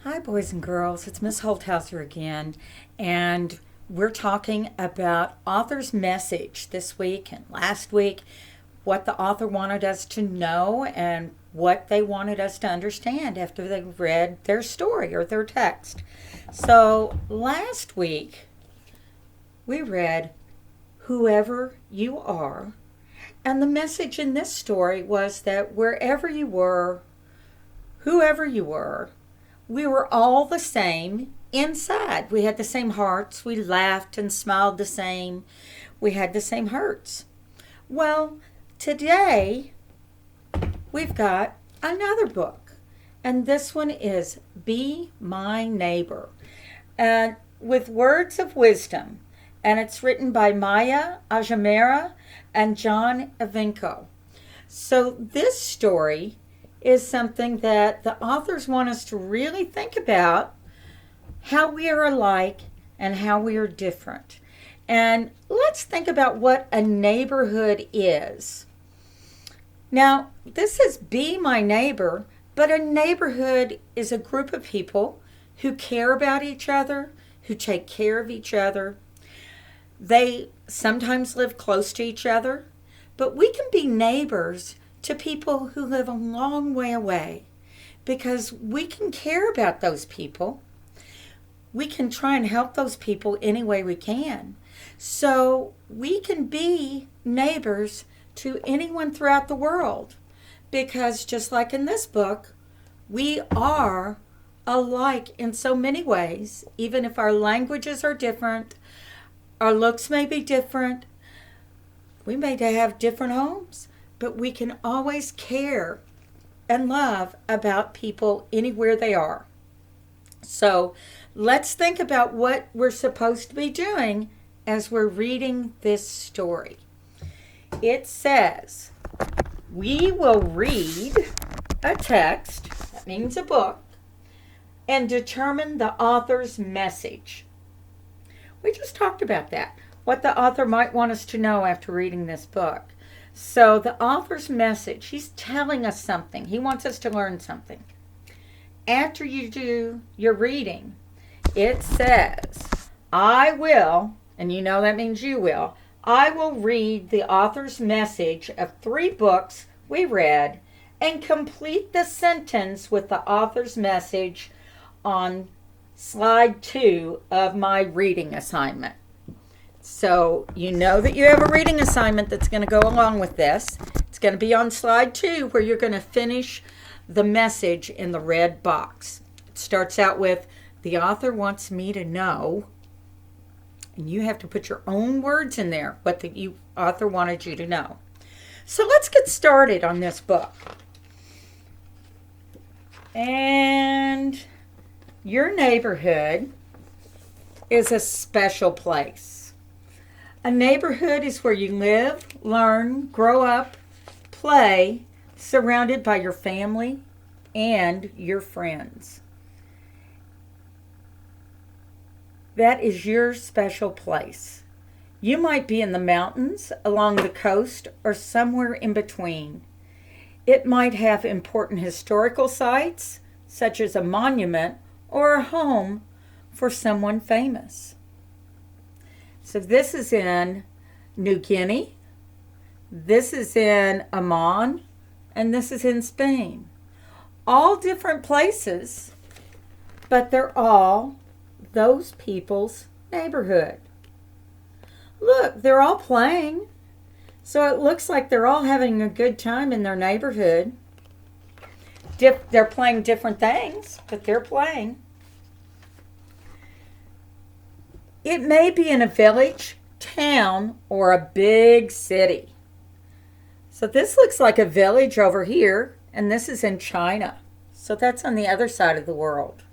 Hi, boys and girls. It's Miss Holthauser again, and we're talking about author's message this week and last week, what the author wanted us to know and what they wanted us to understand after they read their story or their text. So, last week we read Whoever You Are, and the message in this story was that wherever you were, whoever you were, we were all the same inside. We had the same hearts. We laughed and smiled the same. We had the same hurts. Well, today we've got another book, and this one is Be My Neighbor, and with words of wisdom, and it's written by Maya Ajmera and John Ivanko. So this story is something that the authors want us to really think about how we are alike and how we are different. And let's think about what a neighborhood is. Now, this is Be My Neighbor, but a neighborhood is a group of people who care about each other, who take care of each other. They sometimes live close to each other, but we can be neighbors to people who live a long way away because we can care about those people. We can try and help those people any way we can. So we can be neighbors to anyone throughout the world because just like in this book, we are alike in so many ways, even if our languages are different, our looks may be different, we may have different homes, but we can always care and love about people anywhere they are. So let's think about what we're supposed to be doing as we're reading this story. It says, we will read a text, that means a book, and determine the author's message. We just talked about that, what the author might want us to know after reading this book. So the author's message, he's telling us something. He wants us to learn something. After you do your reading, it says, I will, and you know that means you will, I will read the author's message of 3 books we read and complete the sentence with the author's message on slide 2 of my reading assignment. So you know that you have a reading assignment that's going to go along with this. It's going to be on slide 2 where you're going to finish the message in the red box. It starts out with, the author wants me to know, and you have to put your own words in there, what the author wanted you to know. So let's get started on this book. And your neighborhood is a special place. A neighborhood is where you live, learn, grow up, play, surrounded by your family and your friends. That is your special place. You might be in the mountains, along the coast, or somewhere in between. It might have important historical sites, such as a monument or a home for someone famous. So this is in New Guinea, this is in Oman, and this is in Spain. All different places, but they're all those people's neighborhood. Look, they're all playing. So it looks like they're all having a good time in their neighborhood. They're playing different things, but they're playing. It may be in a village, town, or a big city. So this looks like a village over here, and this is in China. So that's on the other side of the world.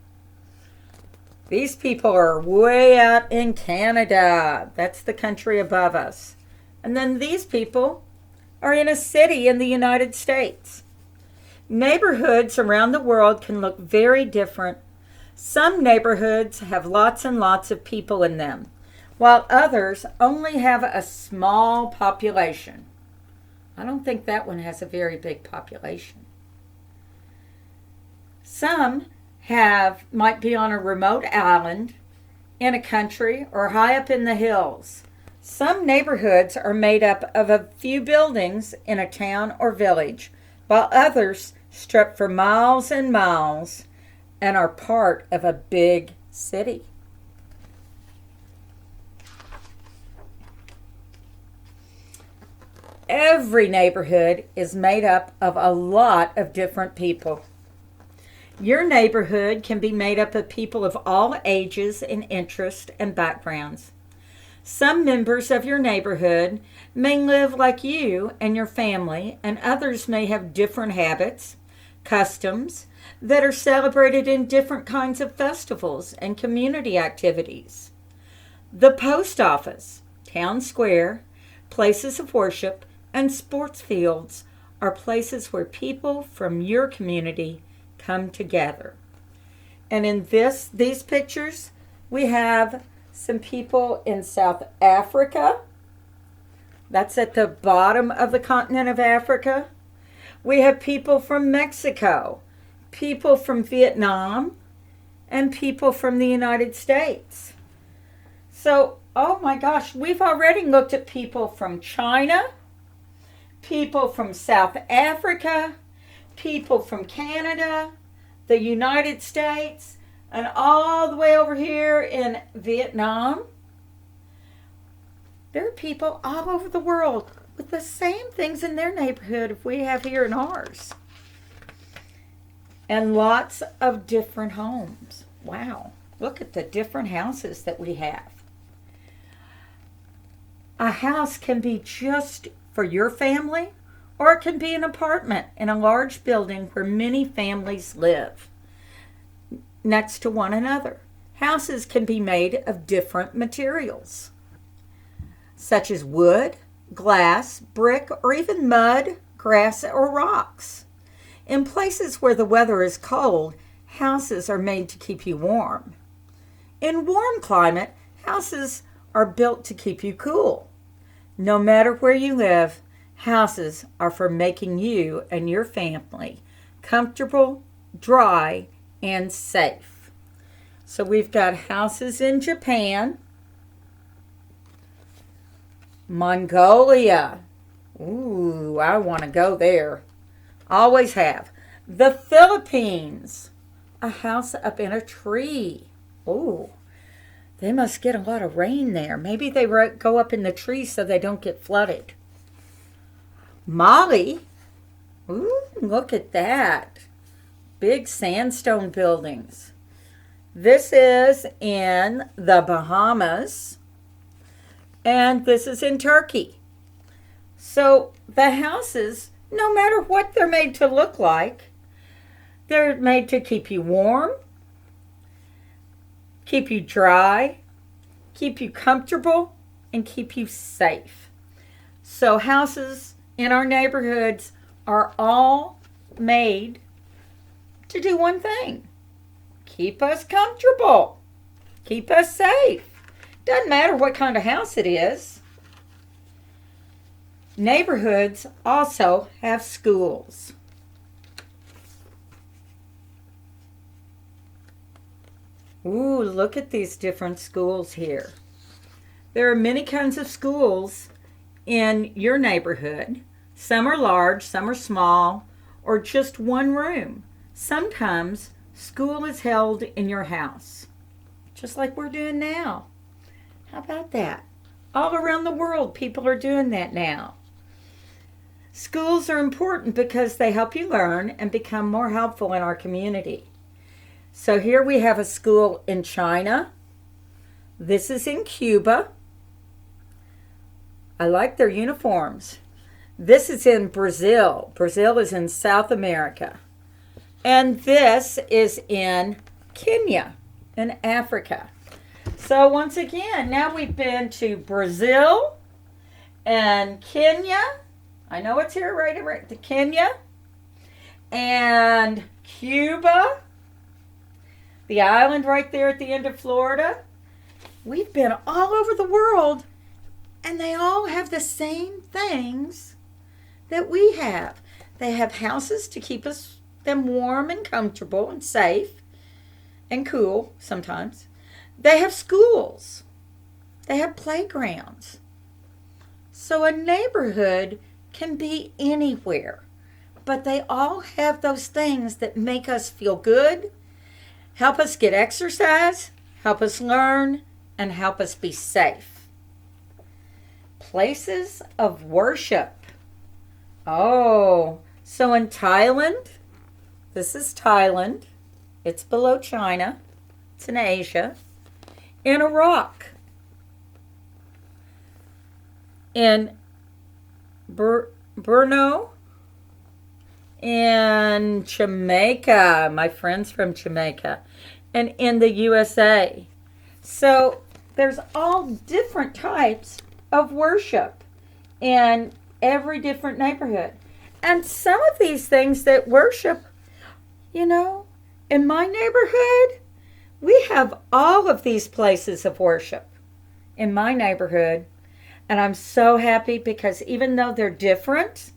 These people are way out in Canada. That's the country above us. And then these people are in a city in the United States. Neighborhoods around the world can look very different. Some neighborhoods have lots and lots of people in them, while others only have a small population. I don't think that one has a very big population. Some might be on a remote island, in a country, or high up in the hills. Some neighborhoods are made up of a few buildings in a town or village, while others stretch for miles and miles and are part of a big city. Every neighborhood is made up of a lot of different people. Your neighborhood can be made up of people of all ages and interests and backgrounds. Some members of your neighborhood may live like you and your family, and others may have different habits, customs that are celebrated in different kinds of festivals and community activities. The post office, town square, places of worship, and sports fields are places where people from your community come together. And in these pictures, we have some people in South Africa. That's at the bottom of the continent of Africa. We have people from Mexico, people from Vietnam, and people from the United States. So, oh my gosh, we've already looked at people from China, people from South Africa, people from Canada, the United States, and all the way over here in Vietnam. There are people all over the world with the same things in their neighborhood as we have here in ours. And lots of different homes. Wow, look at the different houses that we have. A house can be just for your family, or it can be an apartment in a large building where many families live next to one another. Houses can be made of different materials, such as wood, glass, brick, or even mud, grass, or rocks. In places where the weather is cold, houses are made to keep you warm. In warm climate, houses are built to keep you cool. No matter where you live, houses are for making you and your family comfortable, dry, and safe. So we've got houses in Japan, Mongolia. Ooh, I want to go there. Always have. The Philippines, a house up in a tree. Ooh, they must get a lot of rain there. Maybe they go up in the trees so they don't get flooded. Mali. Ooh, look at that. Big sandstone buildings. This is in the Bahamas. And this is in Turkey. So the houses, no matter what they're made to look like, they're made to keep you warm, keep you dry, keep you comfortable, and keep you safe. So houses in our neighborhoods are all made to do one thing: keep us comfortable, keep us safe. Doesn't matter what kind of house it is. Neighborhoods also have schools. Ooh, look at these different schools here. There are many kinds of schools in your neighborhood. Some are large, some are small, or just one room. Sometimes school is held in your house, just like we're doing now. How about that? All around the world, people are doing that now. Schools are important because they help you learn and become more helpful in our community. So here we have a school in China. This is in Cuba. I like their uniforms. This is in Brazil. Brazil is in South America. And this is in Kenya, in Africa. So once again, now we've been to Brazil and Kenya. I know it's here right to Kenya. And Cuba, the island right there at the end of Florida. We've been all over the world, and they all have the same things that we have. They have houses to keep them warm and comfortable and safe. and cool sometimes. They have schools. They have playgrounds. So a neighborhood can be anywhere, but they all have those things that make us feel good, help us get exercise, help us learn, and help us be safe. Places of worship. Oh, so in Thailand, this is Thailand. It's below China. It's in Asia. In Iraq. In Brno. In Jamaica. My friends from Jamaica. And in the USA. So there's all different types of worship in every different neighborhood. And some of these things that worship, in my neighborhood, we have all of these places of worship in my neighborhood. And I'm so happy because even though they're different,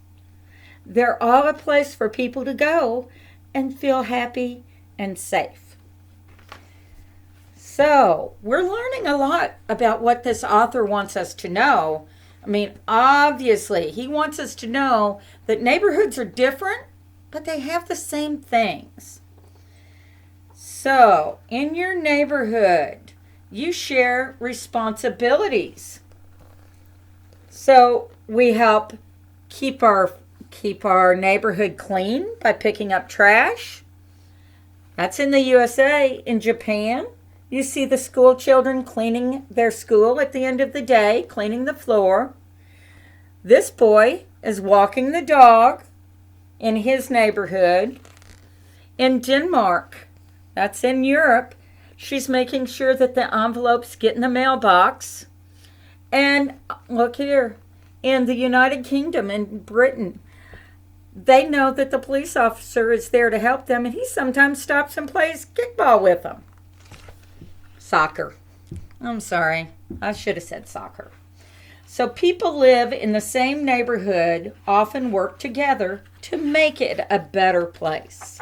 they're all a place for people to go and feel happy and safe. So we're learning a lot about what this author wants us to know. I mean, obviously, he wants us to know that neighborhoods are different, but they have the same things. So, in your neighborhood, you share responsibilities. So, we help keep our neighborhood clean by picking up trash. That's in the USA. In Japan, you see the school children cleaning their school at the end of the day, cleaning the floor. This boy is walking the dog in his neighborhood. In Denmark, that's in Europe, she's making sure that the envelopes get in the mailbox. And look here, in the United Kingdom, in Britain, they know that the police officer is there to help them, and he sometimes stops and plays kickball with them. Soccer. I'm sorry, I should have said soccer. So people live in the same neighborhood, often work together to make it a better place.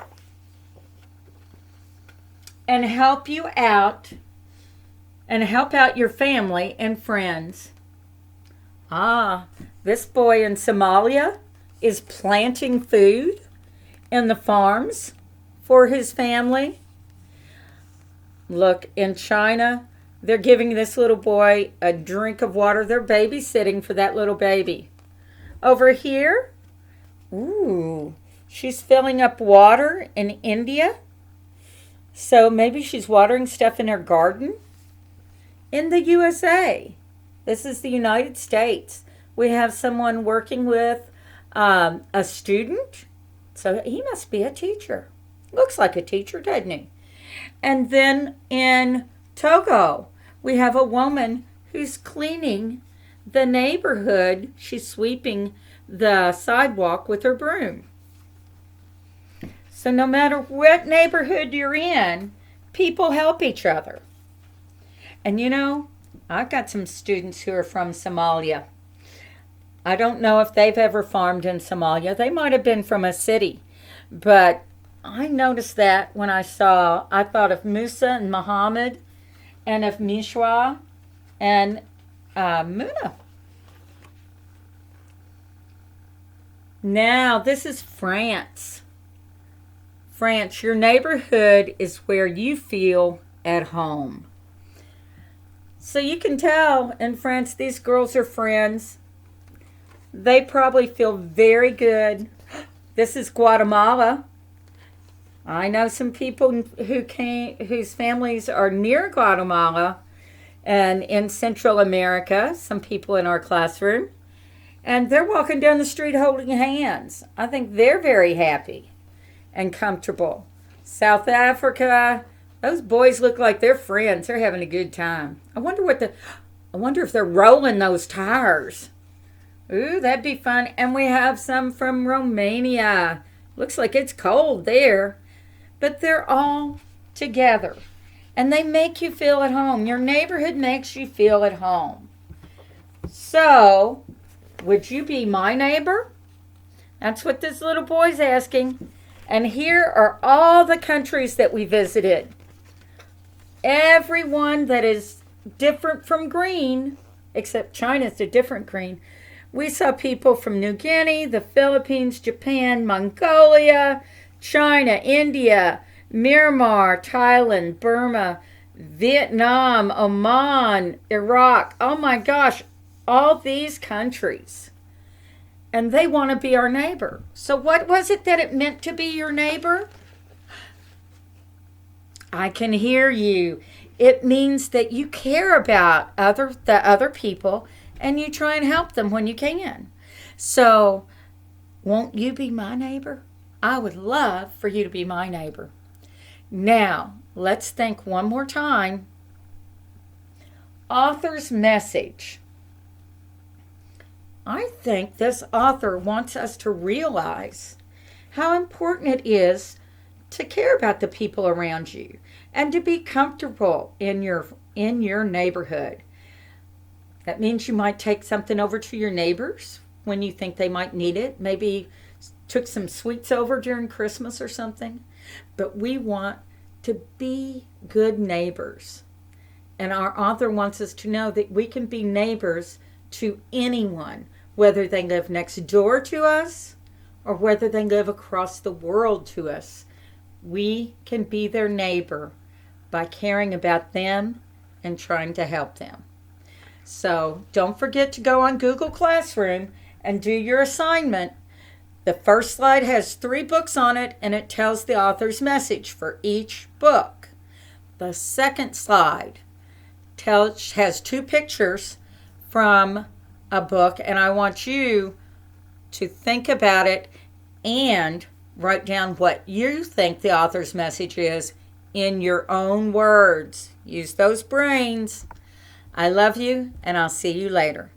And help you out, and help out your family and friends. This boy in Somalia is planting food in the farms for his family. Look, in China, they're giving this little boy a drink of water. They're babysitting for that little baby. Over here, she's filling up water in India. So maybe she's watering stuff in her garden. In the USA, this is the United States, we have someone working with a student. So he must be a teacher. Looks like a teacher, doesn't he? And then in Togo, we have a woman who's cleaning the neighborhood. She's sweeping the sidewalk with her broom. So no matter what neighborhood you're in, people help each other. And I've got some students who are from Somalia. I don't know if they've ever farmed in Somalia. They might have been from a city. But I noticed that when I thought of Musa and Muhammad and of Mishwa and Muna. Now, this is France. France, your neighborhood is where you feel at home. So you can tell in France, these girls are friends. They probably feel very good. This is Guatemala. I know some people whose families are near Guatemala and in Central America, some people in our classroom. And they're walking down the street holding hands. I think they're very happy and comfortable. South Africa, those boys look like they're friends. They're having a good time. I wonder if they're rolling those tires. Ooh, that'd be fun. And we have some from Romania. Looks like it's cold there. But they're all together. And they make you feel at home. Your neighborhood makes you feel at home. So, would you be my neighbor? That's what this little boy's asking. And here are all the countries that we visited. everyone that is different from green, except China's a different green. We saw people from New Guinea, the Philippines, Japan, Mongolia, China, India, Myanmar, Thailand, Burma, Vietnam, Oman, Iraq. Oh my gosh, all these countries. And they want to be our neighbor. So, what was it that it meant to be your neighbor? I can hear you. It means that you care about the other people and you try and help them when you can. So, won't you be my neighbor? I would love for you to be my neighbor. Now, let's think one more time. Author's message. I think this author wants us to realize how important it is to care about the people around you and to be comfortable in your neighborhood. That means you might take something over to your neighbors when you think they might need it. Maybe took some sweets over during Christmas or something. But we want to be good neighbors. And our author wants us to know that we can be neighbors to anyone, whether they live next door to us or whether they live across the world to us. We can be their neighbor by caring about them and trying to help them. So don't forget to go on Google Classroom and do your assignment. The first slide has 3 books on it and it tells the author's message for each book. The second slide has 2 pictures from a book, and I want you to think about it and write down what you think the author's message is in your own words. Use those brains. I love you, and I'll see you later.